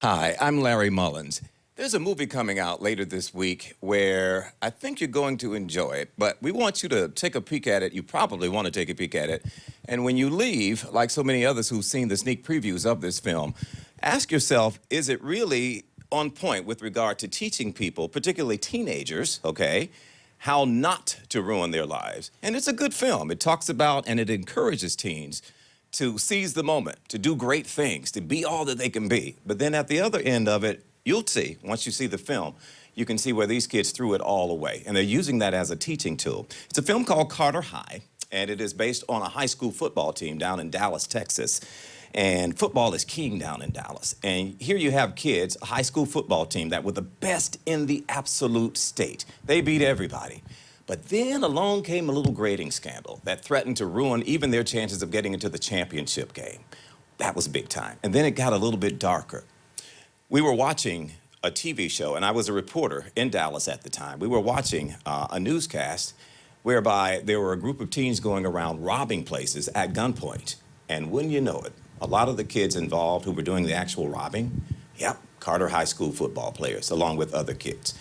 Hi, I'm Larry Mullins. There's a movie coming out later this week where I think you're going to enjoy it, but we want you to take a peek at it. You probably want to take a peek at it. And when you leave, like so many others who've seen the sneak previews of this film, ask yourself, is it really on point with regard to teaching people, particularly teenagers, okay, how not to ruin their lives? And it's a good film. It talks about and it encourages teens to seize the moment, to do great things, to be all that they can be. But then at the other end of it, you'll see, once you see the film, you can see where these kids threw it all away. And they're using that as a teaching tool. It's a film called Carter High, and it is based on a high school football team down in Dallas, Texas. And football is king down in Dallas. And here you have kids, a high school football team that were the best in the absolute state. They beat everybody. But then along came a little grading scandal that threatened to ruin even their chances of getting into the championship game. That was big time. And then it got a little bit darker. We were watching a TV show, and I was a reporter in Dallas at the time. We were watching a newscast whereby there were a group of teens going around robbing places at gunpoint. And wouldn't you know it, a lot of the kids involved who were doing the actual robbing, yep, Carter High School football players, along with other kids.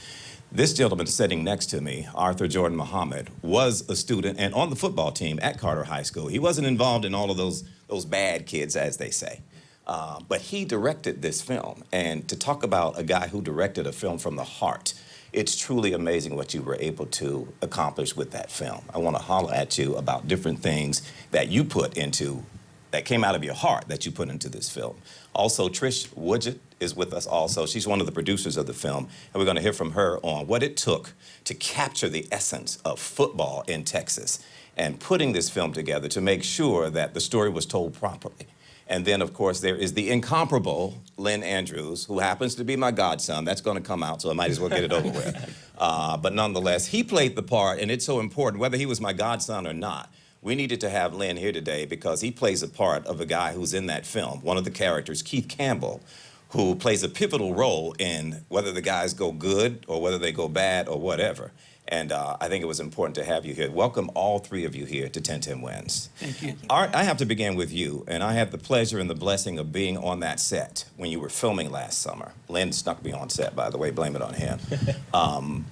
This gentleman sitting next to me, Arthur Jordan Muhammad, was a student and on the football team at Carter High School. He wasn't involved in all of those bad kids, as they say. But he directed this film. And to talk about a guy who directed a film from the heart, it's truly amazing what you were able to accomplish with that film. I want to holler at you about different things that you put into, that came out of your heart, that you put into this film. Also, Tricia Woodgett is with us also. She's one of the producers of the film, and we're going to hear from her on what it took to capture the essence of football in Texas and putting this film together to make sure that the story was told properly. And then, of course, there is the incomparable Lynn Andrews, who happens to be my godson. That's going to come out, so I might as well get it over with. But nonetheless, he played the part, and it's so important, whether he was my godson or not. We needed to have Lynn here today because he plays a part of a guy who's in that film, one of the characters, Keith Campbell, who plays a pivotal role in whether the guys go good or whether they go bad or whatever. And I think it was important to have you here. Welcome all three of you here to 1010 Wins. Thank you. Art, I have to begin with you, and I had the pleasure and the blessing of being on that set when you were filming last summer. Lynn snuck me on set, by the way, blame it on him.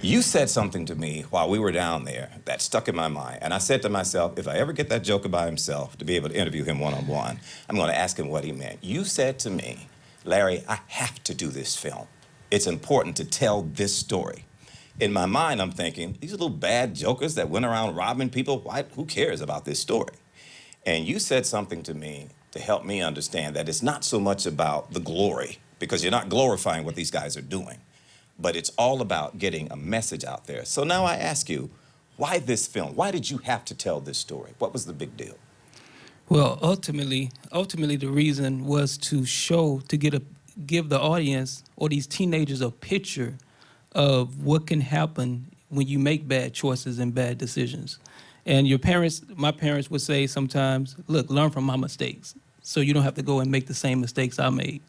You said something to me while we were down there that stuck in my mind, and I said to myself, if I ever get that joker by himself to be able to interview him one-on-one, I'm going to ask him what he meant. You said to me, Larry, I have to do this film. It's important to tell this story. In my mind, I'm thinking, these are little bad jokers that went around robbing people. Why, who cares about this story? And you said something to me to help me understand that it's not so much about the glory, because you're not glorifying what these guys are doing, but it's all about getting a message out there. So now I ask you, why this film? Why did you have to tell this story? What was the big deal? Well, ultimately, the reason was to show, to give the audience or these teenagers a picture of what can happen when you make bad choices and bad decisions. And your parents, my parents would say sometimes, look, learn from my mistakes so you don't have to go and make the same mistakes I made.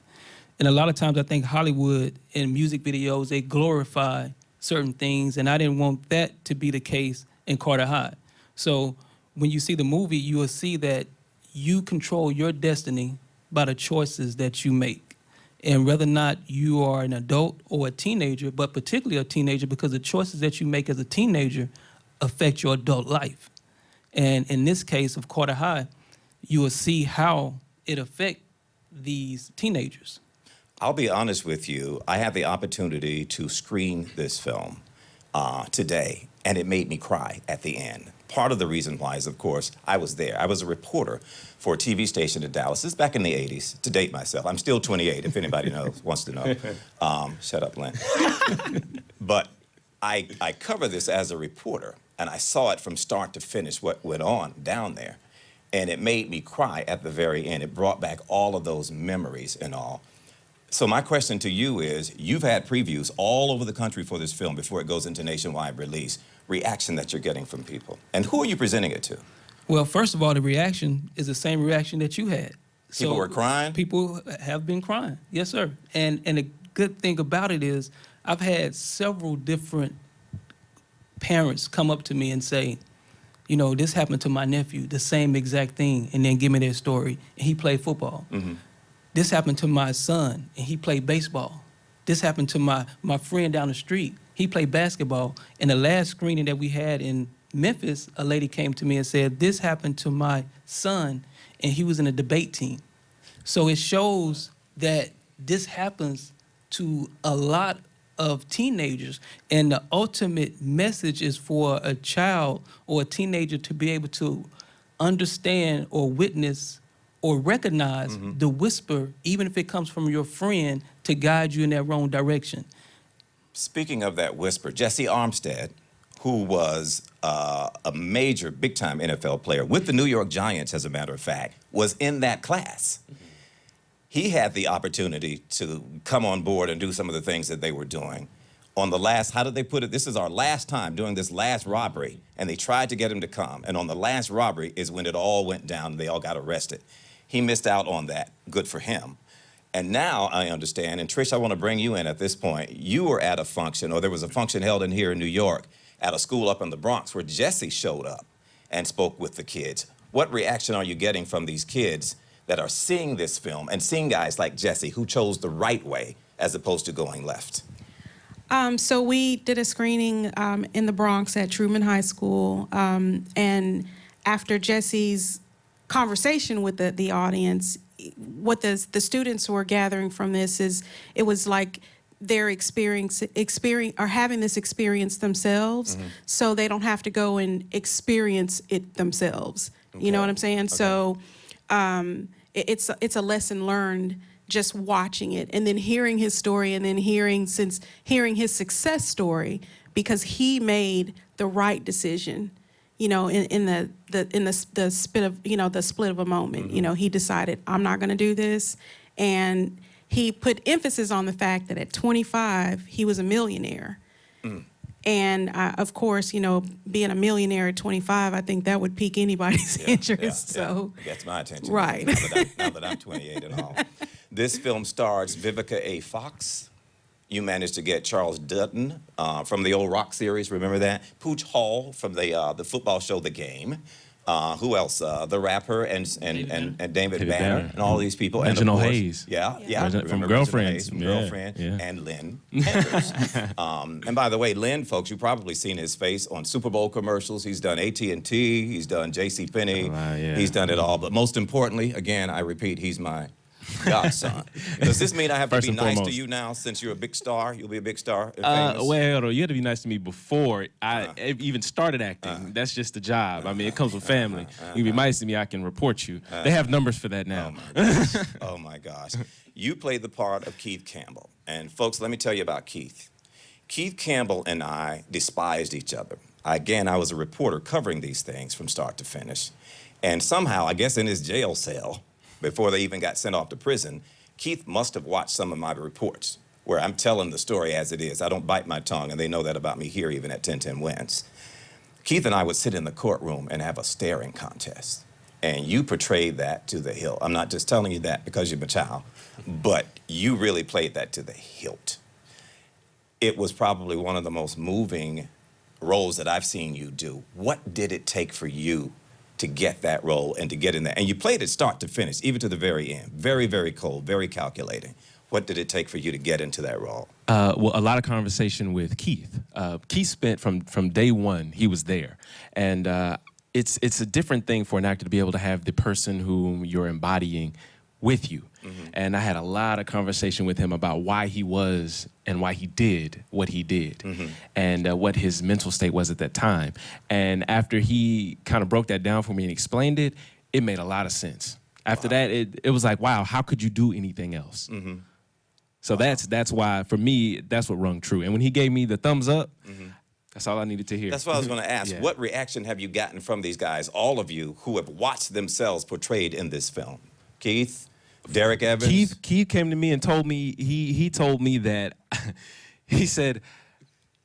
And a lot of times I think Hollywood and music videos, they glorify certain things, and I didn't want that to be the case in Carter High. So when you see the movie, you will see that you control your destiny by the choices that you make. And whether or not you are an adult or a teenager, but particularly a teenager, because the choices that you make as a teenager affect your adult life. And in this case of Carter High, you will see how it affects these teenagers. I'll be honest with you, I had the opportunity to screen this film today, and it made me cry at the end. Part of the reason why is, of course, I was there. I was a reporter for a TV station in Dallas. This is back in the 80s, to date myself. I'm still 28, if anybody knows, wants to know. Shut up, Lynn. But I cover this as a reporter, and I saw it from start to finish, what went on down there. And it made me cry at the very end. It brought back all of those memories and all. So my question to you is, you've had previews all over the country for this film before it goes into nationwide release. Reaction that you're getting from people. And who are you presenting it to? Well, first of all, the reaction is the same reaction that you had. People were crying? People have been crying, yes, sir. And the good thing about it is I've had several different parents come up to me and say, you know, this happened to my nephew, the same exact thing, and then give me their story. And he played football. Mm-hmm. This happened to my son, and he played baseball. This happened to my friend down the street. He played basketball. In the last screening that we had in Memphis, a lady came to me and said, this happened to my son, and he was in a debate team. So it shows that this happens to a lot of teenagers, and the ultimate message is for a child or a teenager to be able to understand or witness or recognize the whisper, even if it comes from your friend, to guide you in that wrong direction. Speaking of that whisper, Jesse Armstead, who was a major, big-time NFL player with the New York Giants, as a matter of fact, was in that class. He had the opportunity to come on board and do some of the things that they were doing. On the last, how did they put it? This is our last time doing this last robbery, and they tried to get him to come. And on the last robbery is when it all went down and they all got arrested. He missed out on that. Good for him. And now I understand, and Trish, I want to bring you in at this point. You were at a function, or there was a function held in here in New York at a school up in the Bronx where Jesse showed up and spoke with the kids. What reaction are you getting from these kids that are seeing this film and seeing guys like Jesse who chose the right way as opposed to going left? So we did a screening in the Bronx at Truman High School, and after Jesse's conversation with the audience, what the students were gathering from this is it was like they're having this experience themselves, so they don't have to go and experience it themselves. Okay. You know what I'm saying? Okay. So it's a lesson learned just watching it and then hearing his story and then hearing his success story, because he made the right decision. You know, in the split of a moment, you know, he decided, I'm not going to do this, and he put emphasis on the fact that at 25 he was a millionaire, and of course, you know, being a millionaire at 25, I think that would pique anybody's interest. So it gets my attention, right? Now that I'm 28 and all. This film stars Vivica A. Fox. You managed to get Charles Dutton from the old rock series, remember that? Pooch Hall from the football show The Game. Who else? The rapper and David Banner and all these people. Reginald and of course, Hayes. Yeah. From Girlfriends. From Girlfriend. And Lynn Andrews. And by the way, Lynn, folks, you've probably seen his face on Super Bowl commercials. He's done AT&T. He's done JCPenney. He's done it all. But most importantly, again, I repeat, he's my godson. Does this mean I have to be nice to you now since you're a big star? You'll be a big star? Well, you had to be nice to me before I even started acting. That's just the job. I mean, it comes with family. You be nice to me, I can report you. They have numbers for that now. Oh, my gosh. You played the part of Keith Campbell. And, folks, let me tell you about Keith. Keith Campbell and I despised each other. Again, I was a reporter covering these things from start to finish. And somehow, I guess in his jail cell, before they even got sent off to prison, Keith must have watched some of my reports where I'm telling the story as it is. I don't bite my tongue, and they know that about me here, even at 1010 Wins. Keith and I would sit in the courtroom and have a staring contest, and you portrayed that to the hilt. I'm not just telling you that because you're my child, but you really played that to the hilt. It was probably one of the most moving roles that I've seen you do. What did it take for you to get that role and to get in there? And you played it start to finish, even to the very end. Very, very cold, very calculating. What did it take for you to get into that role? Well, a lot of conversation with Keith. Keith spent from day one, he was there. And it's a different thing for an actor to be able to have the person whom you're embodying with you. And I had a lot of conversation with him about why he was and why he did what he did, and what his mental state was at that time. And after he kind of broke that down for me and explained it, it made a lot of sense. After that, it was like, wow, how could you do anything else? So that's why, for me, that's what rung true. And when he gave me the thumbs up, that's all I needed to hear. That's what I was going to ask. What reaction have you gotten from these guys, all of you, who have watched themselves portrayed in this film? Keith? Derek Evans? Keith came to me and told me, he told me that, he said,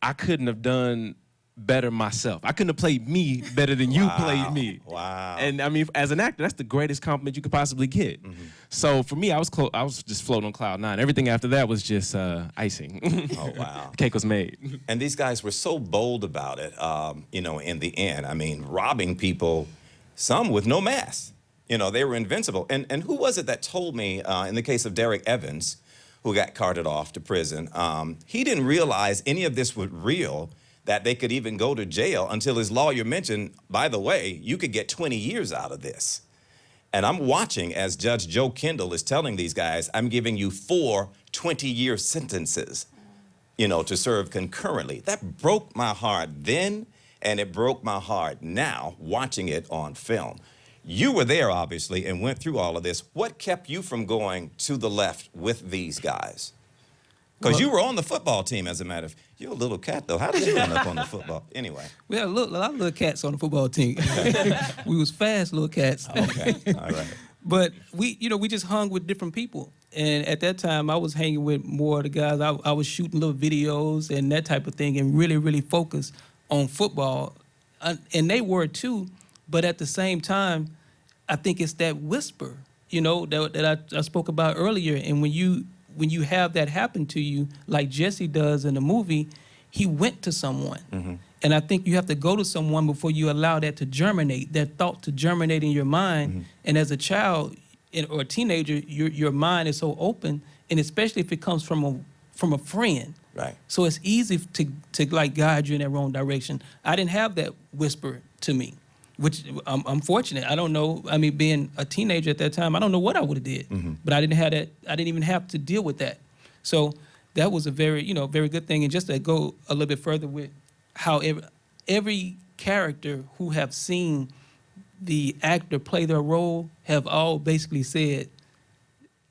I couldn't have done better myself. I couldn't have played me better than you played me. Wow. And I mean, as an actor, that's the greatest compliment you could possibly get. So for me, I was just floating on cloud nine. Everything after that was just icing. Oh, wow. Cake was made. And these guys were so bold about it, you know, in the end. I mean, robbing people, some with no mask. You know, they were invincible. And who was it that told me, in the case of Derek Evans, who got carted off to prison, he didn't realize any of this was real, that they could even go to jail until his lawyer mentioned, by the way, you could get 20 years out of this. And I'm watching as Judge Joe Kendall is telling these guys, I'm giving you 4 20-year sentences, you know, to serve concurrently. That broke my heart then, and it broke my heart now watching it on film. You were there, obviously, and went through all of this. What kept you from going to the left with these guys? Because you were on the football team, as a matter of fact. You're a little cat, though. How did you end up on the football? Anyway. We had a lot of little cats on the football team. We was fast little cats. Okay, all right. But we just hung with different people. And at that time, I was hanging with more of the guys. I was shooting little videos and that type of thing and really, really focused on football. And they were too. But at the same time, I think it's that whisper, you know, that I spoke about earlier. And when you have that happen to you, like Jesse does in the movie, he went to someone. Mm-hmm. And I think you have to go to someone before you allow that to germinate, that thought to germinate in your mind. Mm-hmm. And as a child or a teenager, your mind is so open, and especially if it comes from a friend. Right. So it's easy to like guide you in that wrong direction. I didn't have that whisper to me, which I'm fortunate. I don't know. I mean, being a teenager at that time, I don't know what I would have did. Mm-hmm. But I didn't have that. I didn't even have to deal with that. So that was a very good thing. And just to go a little bit further with how every character who have seen the actor play their role have all basically said,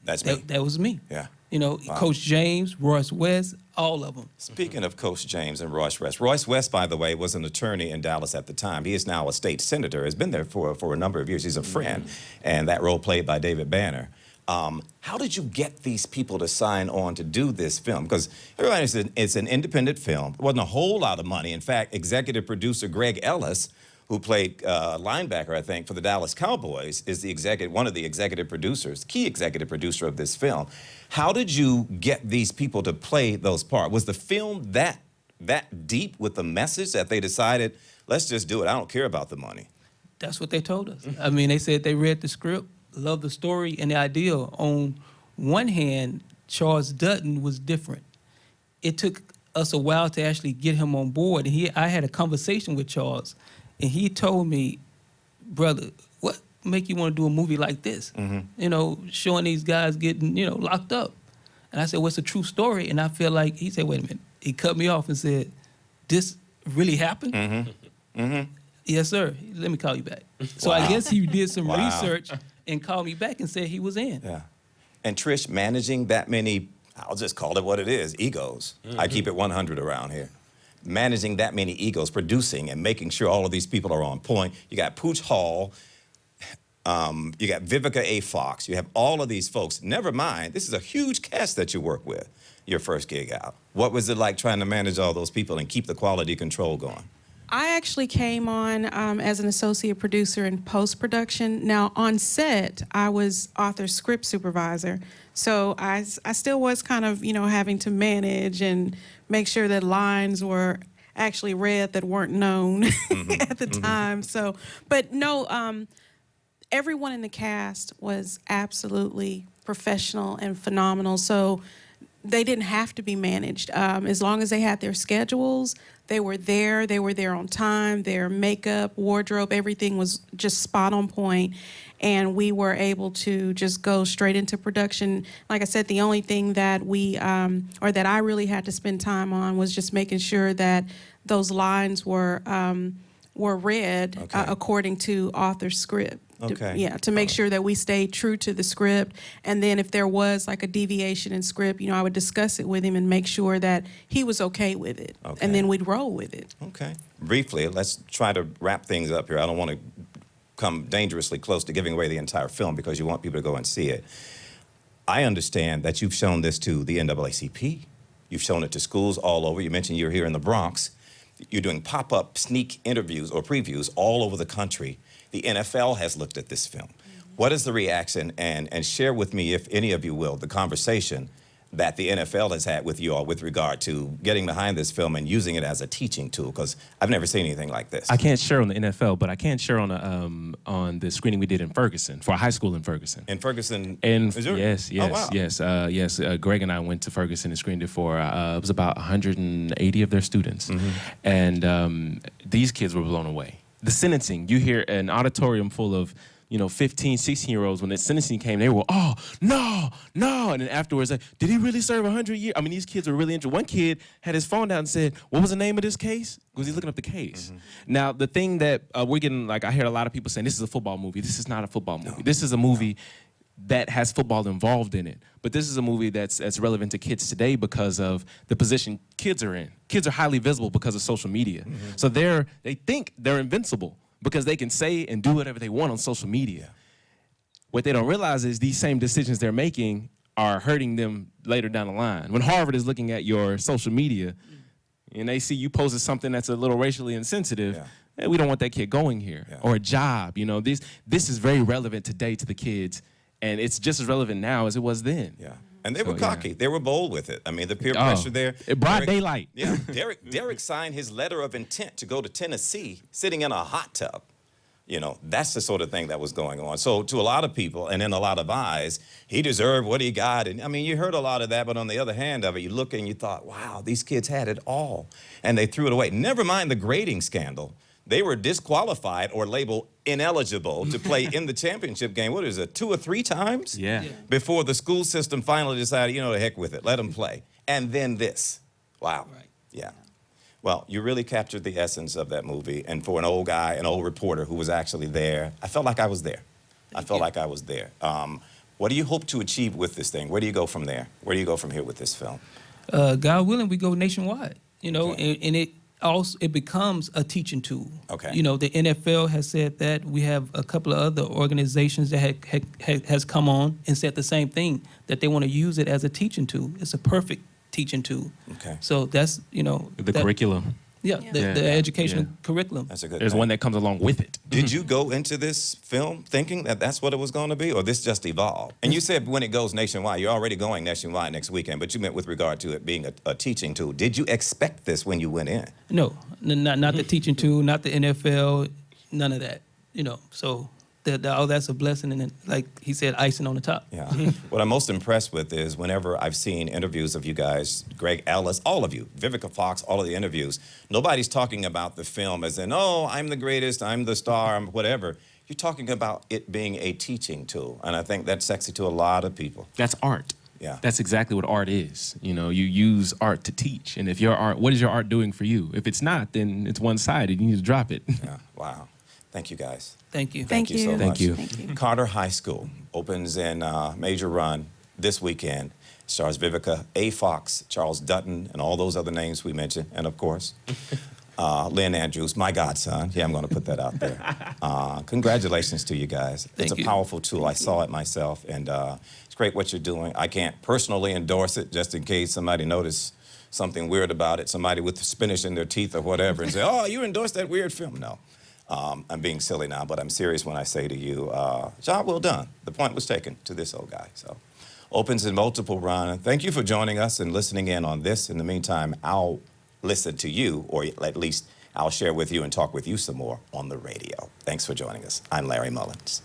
"That's me. That was me." Yeah. You know, wow. Coach James, Royce West, all of them. Speaking of Coach James and Royce West, by the way, was an attorney in Dallas at the time. He is now a state senator, has been there for a number of years. He's a friend, and that role played by David Banner. How did you get these people to sign on to do this film? Because everybody said it's an independent film. It wasn't a whole lot of money. In fact, executive producer Greg Ellis, who played linebacker, I think, for the Dallas Cowboys, is one of the executive producers, key executive producer of this film. How did you get these people to play those parts? Was the film that deep with the message that they decided, let's just do it, I don't care about the money? That's what they told us. I mean, they said they read the script, loved the story and the idea. On one hand, Charles Dutton was different. It took us a while to actually get him on board. And I had a conversation with Charles, and he told me, brother, what make you want to do a movie like this? Mm-hmm. You know, showing these guys getting, locked up. And I said, well, it's a true story. And I feel like, he said, wait a minute. He cut me off and said, this really happened? Mm-hmm. Mm-hmm. Yes, sir. Let me call you back. So I guess he did some research and called me back and said he was in. Yeah. And Trish, managing that many, I'll just call it what it is, egos. Mm-hmm. I keep it 100 around here. Managing that many egos, producing and making sure all of these people are on point. You got Pooch Hall, you got Vivica A. Fox, you have all of these folks. Never mind, this is a huge cast that you work with, your first gig out. What was it like trying to manage all those people and keep the quality control going? I actually came on as an associate producer in post-production. Now, on set, I was author script supervisor. So I still was kind of, having to manage and make sure that lines were actually read that weren't known at the time. So, but no, everyone in the cast was absolutely professional and phenomenal. So they didn't have to be managed. As long as they had their schedules, they were there. They were there on time. Their makeup, wardrobe, everything was just spot on point. And we were able to just go straight into production. Like I said, the only thing that that I really had to spend time on was just making sure that those lines were read according to author's script. Okay. To make sure that we stayed true to the script. And then if there was like a deviation in script, I would discuss it with him and make sure that he was okay with it. Okay. And then we'd roll with it. Okay. Briefly, let's try to wrap things up here. I don't want to come dangerously close to giving away the entire film because you want people to go and see it. I understand that you've shown this to the NAACP. You've shown it to schools all over. You mentioned you're here in the Bronx. You're doing pop-up sneak interviews or previews all over the country. The NFL has looked at this film. What is the reaction? And share with me, if any of you will, the conversation that the NFL has had with you all with regard to getting behind this film and using it as a teaching tool? Because I've never seen anything like this. I can't share on the NFL, but I can share on the screening we did in Ferguson, for a high school in Ferguson. In Ferguson, And Missouri? yes, Oh, wow. yes. Greg and I went to Ferguson and screened it for it was about 180 of their students, and these kids were blown away. The sentencing, you hear an auditorium full of 15, 16-year-olds. When the sentencing came, they were, oh, no, and then afterwards, like, did he really serve 100 years? I mean, these kids were really interested. One kid had his phone out and said, what was the name of this case? Because he's looking up the case. Now, the thing that we're getting, like, I hear a lot of people saying, this is a football movie. This is not a football movie. This is a movie that has football involved in it. But this is a movie that's relevant to kids today because of the position kids are in. Kids are highly visible because of social media. So they think they're invincible, because they can say and do whatever they want on social media. What they don't realize is these same decisions they're making are hurting them later down the line. When Harvard is looking at your social media and they see you posted something that's a little racially insensitive, hey, we don't want that kid going here. Or a job, this is very relevant today to the kids, and it's just as relevant now as it was then. And they were cocky. They were bold with it. I mean, the peer pressure there. Broad daylight. Yeah, Derek signed his letter of intent to go to Tennessee sitting in a hot tub. That's the sort of thing that was going on. So to a lot of people and in a lot of eyes, he deserved what he got. And I mean, you heard a lot of that, but on the other hand of it, you look and you thought, wow, these kids had it all. And they threw it away. Never mind the grading scandal. They were disqualified or labeled ineligible to play in the championship game. What is it, 2 or 3 times? Before the school system finally decided, the heck with it, let them play. And then this. Wow. Well, you really captured the essence of that movie. And for an old guy, an old reporter who was actually there, I felt like I was there. What do you hope to achieve with this thing? Where do you go from there? Where do you go from here with this film? God willing, we go nationwide, and it becomes a teaching tool. The NFL has said that. We have a couple of other organizations that has come on and said the same thing, that they want to use it as a teaching tool. It's a perfect teaching tool. So that's, the curriculum. The educational curriculum. That's a good There's thing. one that comes along with it. Did you go into this film thinking that that's what it was going to be, or this just evolved? And you said when it goes nationwide, you're already going nationwide next weekend, but you meant with regard to it being a teaching tool. Did you expect this when you went in? No, not the teaching tool, not the NFL, none of that. So that's a blessing, and like he said, icing on the top. What I'm most impressed with is whenever I've seen interviews of you guys, Greg Ellis, all of you, Vivica Fox, all of the interviews, nobody's talking about the film as in, oh, I'm the greatest, I'm the star, I'm whatever. You're talking about it being a teaching tool, and I think that's sexy to a lot of people. That's art. That's exactly what art is. You use art to teach, and if your art, what is your art doing for you? If it's not, then it's one-sided. You need to drop it. Wow. Thank you, guys. Thank you. Thank you so much. Thank you. Carter High School opens in major run this weekend. Stars Vivica A. Fox, Charles Dutton, and all those other names we mentioned, and of course, Lynn Andrews, my godson. I'm going to put that out there. Congratulations to you guys. It's a powerful tool. I saw it myself, and it's great what you're doing. I can't personally endorse it, just in case somebody noticed something weird about it, somebody with spinach in their teeth or whatever, and say, oh, you endorsed that weird film. No. I'm being silly now, but I'm serious when I say to you, job well done. The point was taken to this old guy. So, opens in multiple run. Thank you for joining us and listening in on this. In the meantime, I'll listen to you, or at least I'll share with you and talk with you some more on the radio. Thanks for joining us. I'm Larry Mullins.